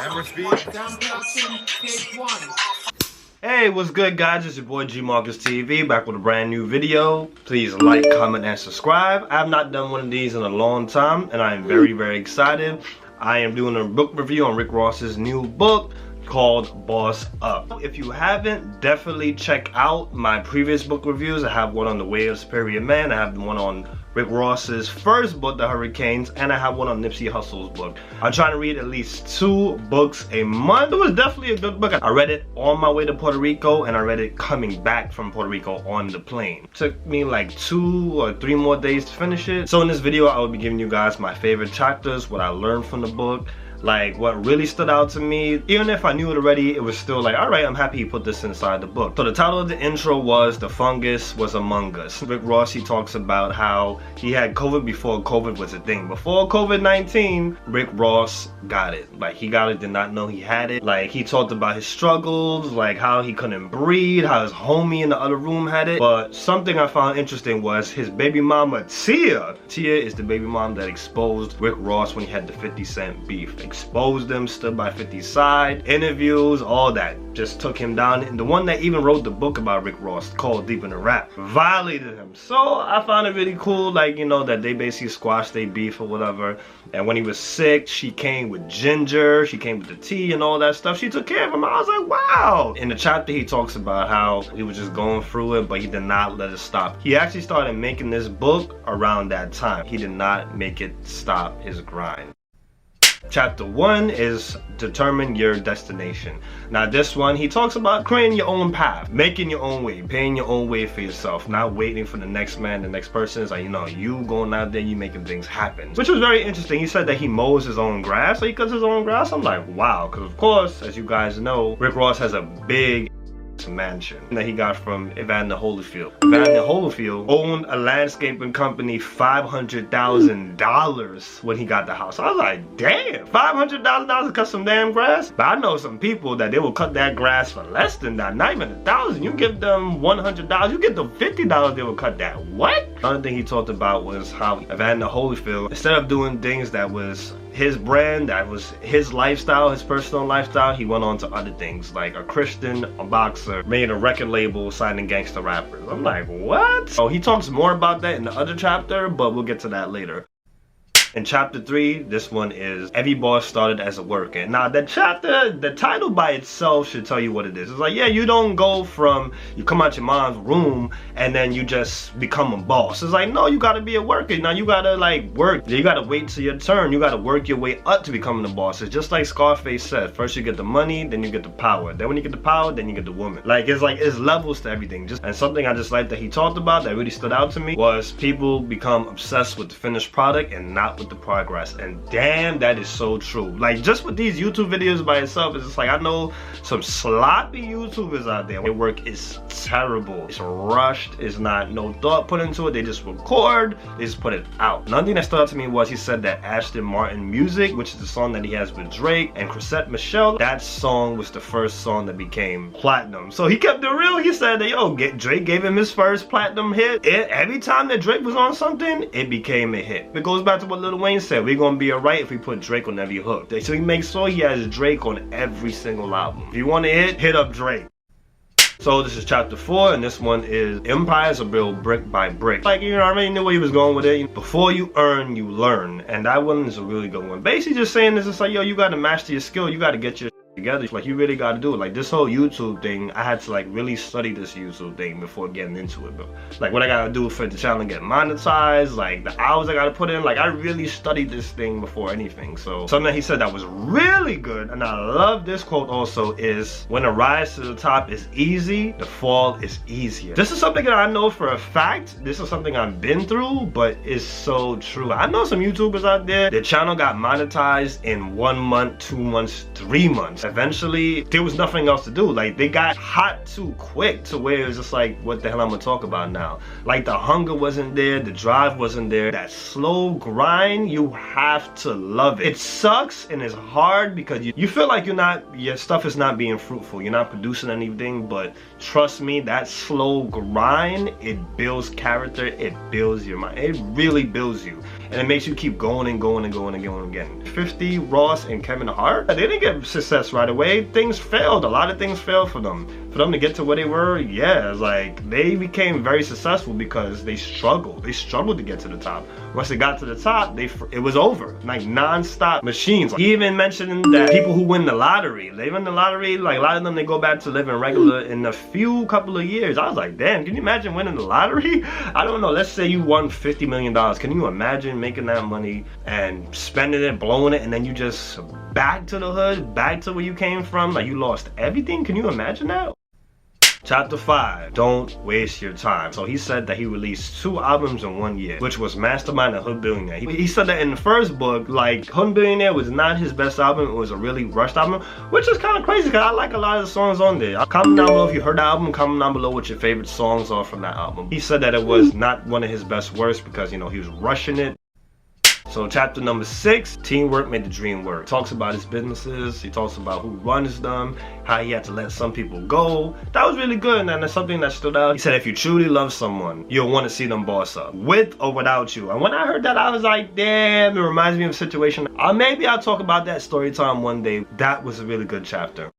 Camera speed. Hey, what's good, guys? It's your boy G Marcus TV, back with a brand new video. Please like, comment, and subscribe. I have not done one of these in a long time, and I am very, very excited. I am doing a book review on Rick Ross's new book called Boss Up. If you haven't, definitely check out my previous book reviews. I have one on The Way of Superior Man. I have one on Rick Ross's first book, The Hurricanes, and I have one on Nipsey Hussle's book. I'm trying to read at least 2 books a month. It was definitely a good book. I read it on my way to Puerto Rico, and I read it coming back from Puerto Rico on the plane. It took me like 2 or 3 more days to finish it. So in this video, I will be giving you guys my favorite chapters, what I learned from the book, like what really stood out to me. Even if I knew it already, it was still like, alright, I'm happy he put this inside the book. So the title of the intro was The Fungus Was Among Us. Rick Ross, he talks about how he had COVID before COVID was a thing. Before COVID-19, Rick Ross got it. Like, he got it, did not know he had it. Like, he talked about his struggles, like how he couldn't breathe, how his homie in the other room had it. But something I found interesting was his baby mama, Tia. Tia is the baby mom that exposed Rick Ross when he had the 50 Cent beef. Exposed him, stood by 50's side, interviews, all that. Just took him down. And the one that even wrote the book about Rick Ross, called Deep in the Rap, violated him. So I found it really cool, like, you know, that they basically squashed their beef or whatever. And when he was sick, she came with ginger, she came with the tea and all that stuff. She took care of him. I was like, wow. In the chapter, he talks about how he was just going through it, but he did not let it stop. He actually started making this book around that time. He did not make it stop his grind. Chapter 1 is determine your destination. Now this one, he talks about creating your own path, making your own way, paying your own way for yourself, not waiting for the next man, the next person. Is like, you know, you going out there, you making things happen. Which was very interesting. He said that he mows his own grass, so he cuts his own grass. I'm like, wow, because of course, as you guys know, Rick Ross has a big mansion that he got from Evander Holyfield. Evander Holyfield owned a landscaping company $500,000 when he got the house. I was like, damn, $500,000 to cut some damn grass? But I know some people that they will cut that grass for less than that, not even $1,000. You give them $100, you get them $50, they will cut that. What? Another thing he talked about was how Evander Holyfield, instead of doing things that was his brand, that was his lifestyle, his personal lifestyle, he went on to other things, like a Christian, a boxer, made a record label signing gangster rappers. I'm like, what? So he talks more about that in the other chapter, but we'll get to that later. In chapter 3, this one is Every Boss Started as a Worker. Now that chapter, the title by itself should tell you what it is. It's like, yeah, you don't go from, you come out your mom's room and then you just become a boss. It's like, no, you gotta be a worker. Now you gotta like work. You gotta wait till your turn. You gotta work your way up to becoming a boss. It's just like Scarface said. First you get the money, then you get the power. Then when you get the power, then you get the woman. Like it's levels to everything. And something I just like that he talked about that really stood out to me was people become obsessed with the finished product and not with the progress. And damn, that is so true. Like just with these YouTube videos by itself, it's just like, I know some sloppy YouTubers out there. Their work is terrible. It's rushed. It's not no thought put into it. They just record, they just put it out. Another thing that stood out to me was he said that Aston Martin Music, which is the song that he has with Drake and Chrisette Michele, that song was the first song that became platinum. So he kept it real. He said that, yo, Drake gave him his first platinum hit. Every time that Drake was on something, it became a hit. It goes back to what Lil Wayne said, we're gonna be alright if we put Drake on every hook. So he makes sure he has Drake on every single album. If you want to hit up Drake. So this is chapter 4, and this one is Empires are built brick by brick. Like, you know, I already knew where he was going with it. Before you earn, you learn. And that one is a really good one. Basically just saying this, it's like, yo, you gotta master your skill. You gotta get your together. Like, you really got to do it. Like this whole YouTube thing, I had to like really study this YouTube thing before getting into it. But like what I gotta do for the channel to get monetized, like the hours I gotta put in, like I really studied this thing before anything. So something he said that was really good, and I love this quote also, is when the rise to the top is easy, the fall is easier. This is something that I know for a fact. This is something I've been through, but it's so true. I know some YouTubers out there, their channel got monetized in 1 month, 2 months, 3 months. Eventually, there was nothing else to do. Like, they got hot too quick to where it was just like, what the hell I'm gonna talk about now? Like, the hunger wasn't there, the drive wasn't there. That slow grind, you have to love it. It sucks and it's hard because you feel like your stuff is not being fruitful. You're not producing anything, but trust me, that slow grind, it builds character, it builds your mind. It really builds you. and it makes you keep going and going and going and going again. 50, Ross and Kevin Hart, they didn't get success right away. Things failed. A lot of things failed for them. For them to get to where they were, yeah, it's like they became very successful because they struggled. They struggled to get to the top. Once they got to the top, it was over. Like non-stop machines. He even mentioned that people who win the lottery, they win the lottery, like a lot of them, they go back to living regular in a couple of years. I was like, damn, can you imagine winning the lottery? I don't know, let's say you won $50 million. Can you imagine making that money and spending it, blowing it, and then you just back to the hood, back to where you came from, like you lost everything? Can you imagine that? Chapter 5, don't waste your time. So he said that he released 2 albums in 1 year, which was Mastermind and Hood Billionaire. He said that in the first book, like, Hood Billionaire was not his best album. It was a really rushed album, which is kind of crazy because I like a lot of the songs on there. Comment down below if you heard the album. Comment down below what your favorite songs are from that album. He said that it was not one of his best works because, you know, he was rushing it. So chapter number 6, teamwork made the dream work. Talks about his businesses. He talks about who runs them, how he had to let some people go. That was really good, and that's something that stood out. He said if you truly love someone, you'll want to see them boss up, with or without you. And when I heard that, I was like, damn, it reminds me of a situation. Maybe I'll talk about that story time one day. That was a really good chapter.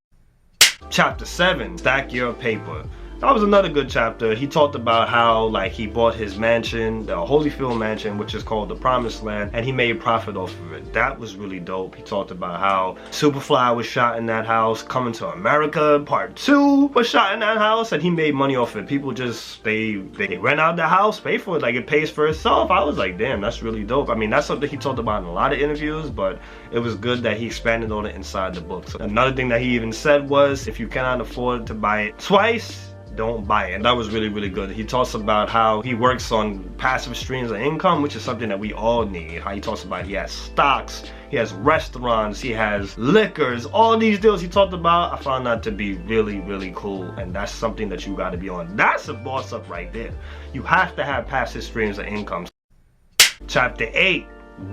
Chapter 7, stack your paper. That was another good chapter. He talked about how, like, he bought his mansion, the Holyfield mansion, which is called the Promised Land, and he made profit off of it. That was really dope. He talked about how Superfly was shot in that house. Coming to America Part 2 was shot in that house, and he made money off it. People just, they rent out the house, pay for it, like it pays for itself. I was like, damn, that's really dope. I mean, that's something he talked about in a lot of interviews, but it was good that he expanded on it inside the book. So another thing that he even said was, if you cannot afford to buy it twice, don't buy it. That was really, really good. He talks about how he works on passive streams of income, which is something that we all need. How he talks about he has stocks, he has restaurants, he has liquors, all these deals he talked about. I found that to be really, really cool, and that's something that you got to be on. That's a boss up right there. You have to have passive streams of income. Chapter 8,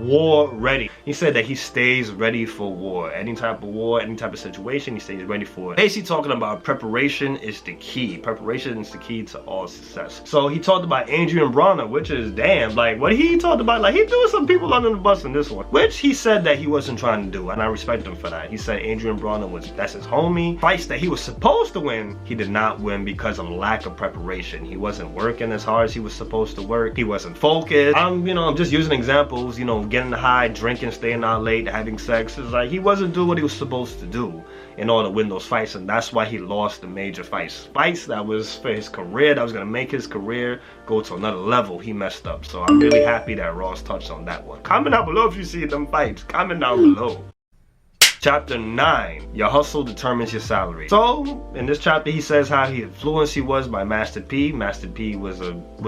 war ready. He said that he stays ready for war. Any type of war, any type of situation, he stays ready for it. Basically talking about preparation is the key. Preparation is the key to all success. So he talked about Adrian Bronner, which is damn, like what he talked about, like he threw some people under the bus in this one, which he said that he wasn't trying to do, and I respect him for that. He said Adrian Bronner that's his homie. Fights that he was supposed to win, he did not win because of lack of preparation. He wasn't working as hard as he was supposed to work. He wasn't focused. I'm just using examples, getting high, drinking, staying out late, having sex. It's like he wasn't doing what he was supposed to do in order to win those fights, and that's why he lost the major fights. Fights that was for his career, that was gonna make his career go to another level. He messed up. So I'm really happy that Ross touched on that one. Comment down below if you see them fights. Comment down below. Chapter 9, your hustle determines your salary. So in this chapter he says how influenced he was by Master P. Master P was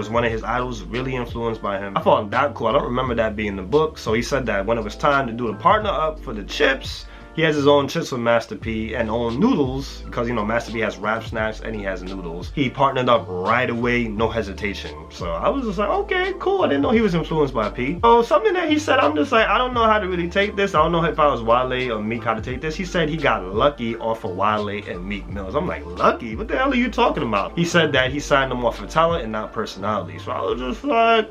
one of his idols, really influenced by him. I thought that cool. I don't remember that being in the book. So he said that when it was time to do the partner up for the chips, he has his own chips with Master P and own noodles, because Master P has Rap Snacks and he has noodles. He partnered up right away, no hesitation. So I was just like, okay, cool. I didn't know he was influenced by P. So something that he said, I'm just like, I don't know how to really take this. I don't know if I was Wale or Meek how to take this. He said he got lucky off of Wale and Meek Mills. I'm like, lucky? What the hell are you talking about? He said that he signed them off for talent and not personality. So I was just like,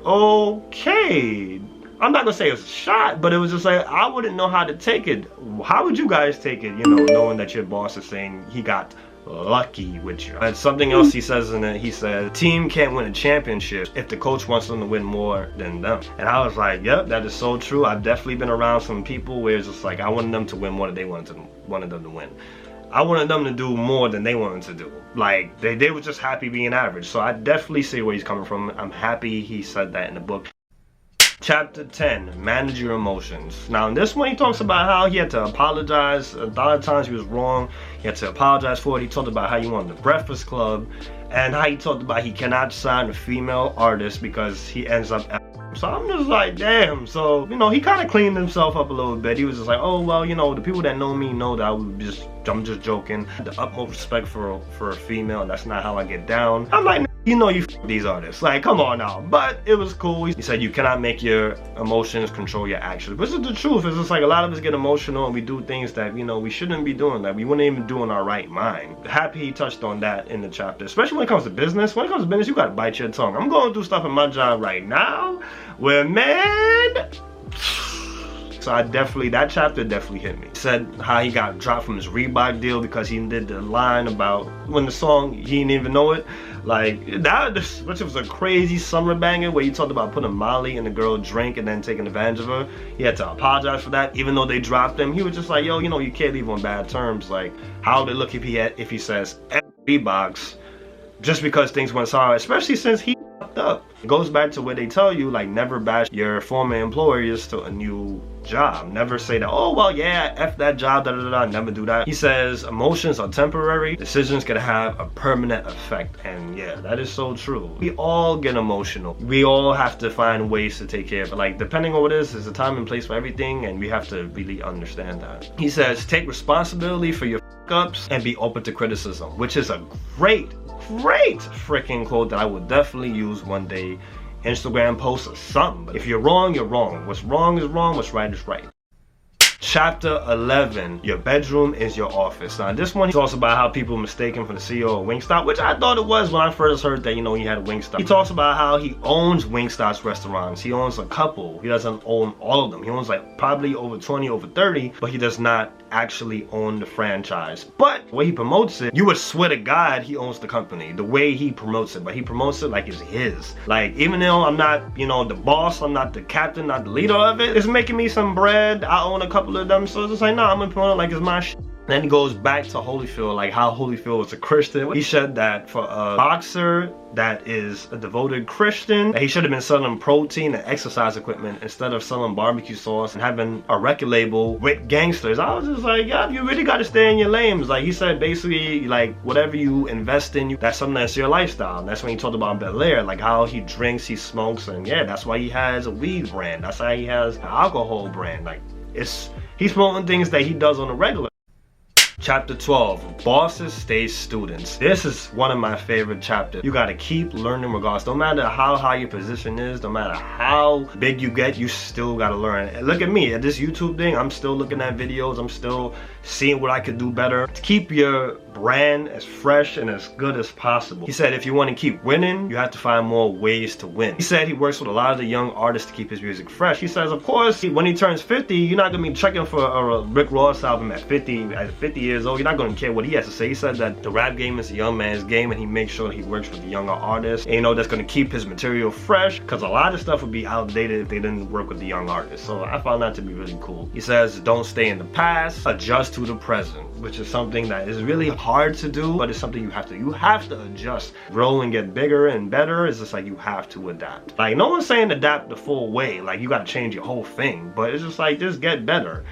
okay. I'm not gonna say it was a shot, but it was just like, I wouldn't know how to take it. How would you guys take it, knowing that your boss is saying he got lucky with you? And something else he says in it, he said, team can't win a championship if the coach wants them to win more than them. And I was like, yep, that is so true. I've definitely been around some people where it's just like, I wanted them to win more than they wanted them to win. I wanted them to do more than they wanted to do. Like, they were just happy being average. So I definitely see where he's coming from. I'm happy he said that in the book. Chapter 10, manage your emotions. Now in this one he talks about how he had to apologize. A lot of times he was wrong. He had to apologize for it. He talked about how he wanted the Breakfast Club, and how he talked about he cannot sign a female artist because he ends up. So I'm just like, damn. So he kind of cleaned himself up a little bit. He was just like, oh well, the people that know me know that I'm just joking. The utmost respect for a female, and that's not how I get down. I'm like, You know you f these artists. Like, come on now. But it was cool. He said you cannot make your emotions control your actions. Which is the truth. It's just like a lot of us get emotional and we do things that, you know, we shouldn't be doing, that we wouldn't even do in our right mind. Happy he touched on that in the chapter. Especially when it comes to business. When it comes to business, you gotta bite your tongue. I'm going through stuff in my job right now where, man, so that chapter definitely hit me. He said how he got dropped from his Reebok deal because he did the line about when the song, he didn't even know it. Like, that, which was a crazy summer banger where he talked about putting Molly in the girl's drink and then taking advantage of her. He had to apologize for that, even though they dropped him. He was just like, yo, you know, you can't leave on bad terms. Like, how would it look if he says Reeboks just because things went sour, especially since he fucked up. It goes back to where they tell you, like, never bash your former employers to a new job. Never say that, oh, well, yeah, F that job, da-da-da-da, never do that. He says emotions are temporary, decisions can have a permanent effect. And yeah, that is so true. We all get emotional. We all have to find ways to take care of it. Like, depending on what it is, there's a time and place for everything, and we have to really understand that. He says, take responsibility for your ups and be open to criticism, which is a great freaking quote that I would definitely use one day. Instagram post or something. But if you're wrong, you're wrong. What's wrong is wrong, what's right is right. Chapter 11, your bedroom is your office. Now this one, he talks about how people mistake him for the CEO of Wingstop, which I thought it was when I first heard that, you know, he had a Wingstop. He talks about how he owns Wingstop's restaurants. He owns a couple. He doesn't own all of them. He owns like probably over 20, over 30, but he does not actually own the franchise. But the way he promotes it, you would swear to God he owns the company. The way he promotes it, but he promotes it like it's his. Like, even though I'm not, you know, the boss, I'm not the captain, not the leader of it, it's making me some bread. I own a couple of them, so it's just like, nah, I'm gonna promote it like it's my shit. Then he goes back to Holyfield, like how Holyfield was a Christian. He said that for a boxer that is a devoted Christian, that he should have been selling protein and exercise equipment instead of selling barbecue sauce and having a record label with gangsters. I was just like, yeah, you really got to stay in your lanes. Like, he said basically, like, whatever you invest in, that's something that's your lifestyle. And that's when he talked about Bel-Air, like how he drinks, he smokes, and yeah, that's why he has a weed brand. That's why he has an alcohol brand. Like, he's promoting things that he does on a regular. Chapter 12, bosses stay students. This is one of my favorite chapters. You gotta keep learning regardless. No matter how high your position is, no matter how big you get, you still gotta learn. And look at me, at this YouTube thing, I'm still looking at videos, I'm still seeing what I could do better. To keep your brand as fresh and as good as possible. He said if you want to keep winning, you have to find more ways to win. He said he works with a lot of the young artists to keep his music fresh. He says, of course, when he turns 50, you're not gonna be checking for a Rick Ross album at 50 years old. You're not gonna care what he has to say. He said that the rap game is a young man's game, and he makes sure that he works with the younger artists, and you know, that's gonna keep his material fresh, because a lot of stuff would be outdated if they didn't work with the young artists. So I found that to be really cool. He says, don't stay in the past, adjust to the present, which is something that is really hard to do, but it's something you have to adjust. Grow and get bigger and better. It's just like you have to adapt. Like, no one's saying adapt the full way, like you gotta change your whole thing, but it's just like, just get better.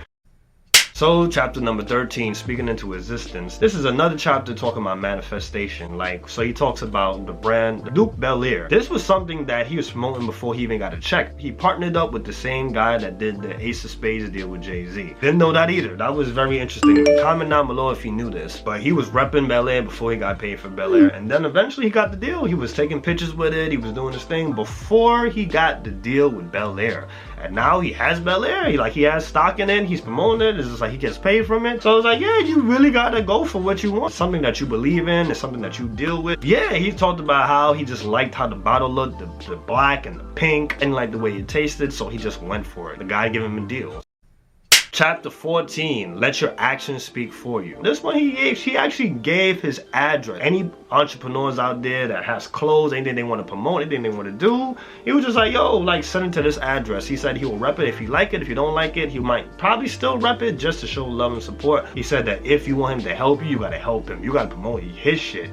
So chapter number 13, speaking into existence. This is another chapter talking about manifestation. Like, so he talks about the brand Duke Bel-Air. This was something that he was promoting before he even got a check. He partnered up with the same guy that did the Ace of Spades deal with Jay-Z. Didn't know that either. That was very interesting. Comment down below if you knew this. But he was repping Bel-Air before he got paid for Bel-Air. And then eventually he got the deal. He was taking pictures with it. He was doing his thing before he got the deal with Bel-Air. And now he has Bel-Air. He has stock in it. He's promoting it. It's just like he gets paid from it. So it's like, yeah, you really gotta go for what you want. Something that you believe in. It's something that you deal with. Yeah, he talked about how he just liked how the bottle looked, the black and the pink, and like the way it tasted. So he just went for it. The guy gave him a deal. Chapter 14, let your actions speak for you. This one, he actually gave his address. Any entrepreneurs out there that has clothes, anything they want to promote, anything they want to do, he was just like, yo, like, send it to this address. He said he will rep it if you like it. If you don't like it, he might probably still rep it just to show love and support. He said that if you want him to help you, you gotta help him. You gotta promote his shit.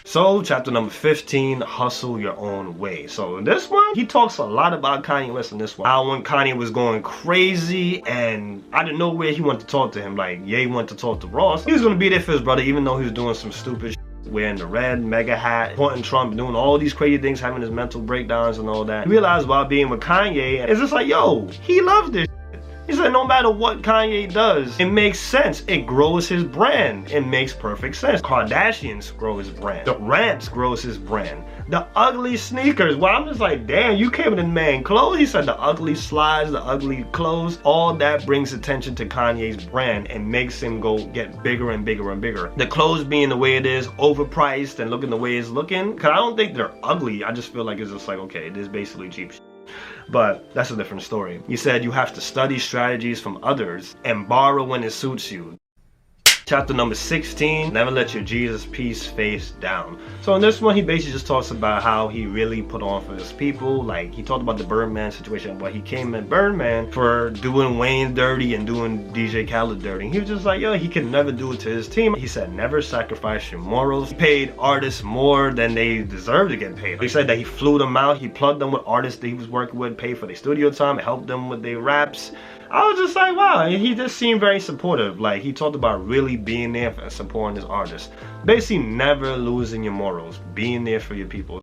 So, chapter number 15, hustle your own way. So, in this one, he talks a lot about Kanye West in this one. How when Kanye was going crazy and out of nowhere, he wanted to talk to him. Like, yeah, he wanted to talk to Ross. He was going to be there for his brother, even though he was doing some stupid shit, wearing the red mega hat, supporting Trump, doing all these crazy things, having his mental breakdowns and all that. He realized while being with Kanye, it's just like, yo, he loves this shit. He said no matter what Kanye does, it makes sense. It grows his brand. It makes perfect sense. Kardashians grow his brand. The rants grows his brand. The ugly sneakers. Well, I'm just like, damn, you came in the man clothes. He said the ugly slides, the ugly clothes, all that brings attention to Kanye's brand and makes him go get bigger and bigger and bigger. The clothes being the way it is, overpriced and looking the way it's looking, because I don't think they're ugly. I just feel like it's just like, okay, this is basically cheap shit. But that's a different story. He said you have to study strategies from others and borrow when it suits you. Chapter number 16, never let your Jesus peace face down. So in this one, he basically just talks about how he really put on for his people. Like, he talked about the Birdman situation, but he came at Birdman for doing Wayne dirty and doing DJ Khaled dirty. He was just like, yo, he can never do it to his team. He said, never sacrifice your morals. He paid artists more than they deserve to get paid. He said that he flew them out. He plugged them with artists that he was working with, paid for their studio time, helped them with their raps. I was just like, wow, he just seemed very supportive. Like, he talked about really being there and supporting his artists. Basically, never losing your morals, being there for your people.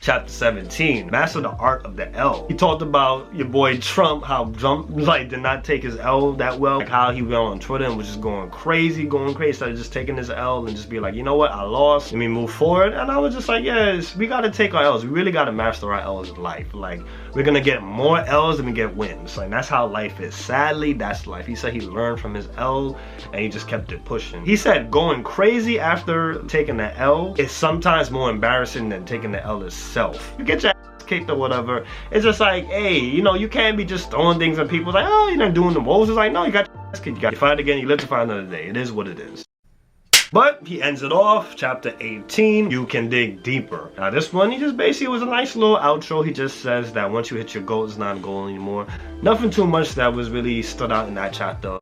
Chapter 17, master the art of the L. He talked about your boy Trump, how Trump like did not take his L that well, like how he went on Twitter and was just going crazy, instead of just taking his L and just be like, you know what, I lost, let me move forward. And I was just like, yes, we gotta take our L's. We really gotta master our L's in life. Like, we're gonna get more L's than we get wins. Like, that's how life is. Sadly, that's life. He said he learned from his L and he just kept it pushing. He said going crazy after taking the L is sometimes more embarrassing than taking the L itself. You get your ass kicked or whatever. It's just like, hey, you know, you can't be just throwing things at people like, oh, you're not doing the most. It's like, no, you got your ass kicked. You got to fight again. You live to fight another day. It is what it is. But he ends it off, chapter 18, you can dig deeper. Now this one, he just basically was a nice little outro. He just says that once you hit your goal, it's not a goal anymore. Nothing too much that was really stood out in that chapter.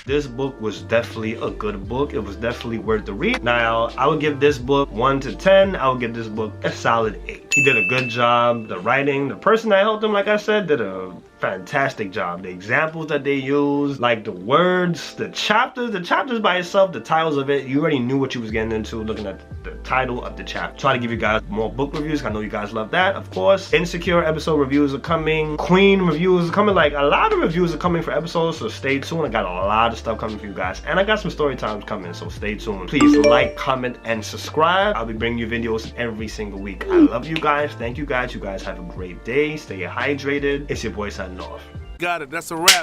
This book was definitely a good book. It was definitely worth the read. Now, I would give this book 1 to 10. I would give this book a solid 8. He did a good job. The writing, the person that helped him, like I said, did a fantastic job. The examples that they used, like the words, the chapters by itself, the titles of it, you already knew what you was getting into looking at the title of the chapter. Try to give you guys more book reviews. I know you guys love that, of course. Insecure episode reviews are coming. Queen reviews are coming. Like, a lot of reviews are coming for episodes, so stay tuned. I got a lot of stuff coming for you guys, and I got some story times coming, so stay tuned. Please like, comment, and subscribe. I'll be bringing you videos every single week. I love you guys. Thank you guys. You guys have a great day. Stay hydrated. It's your boy signing off. Got it. That's a wrap.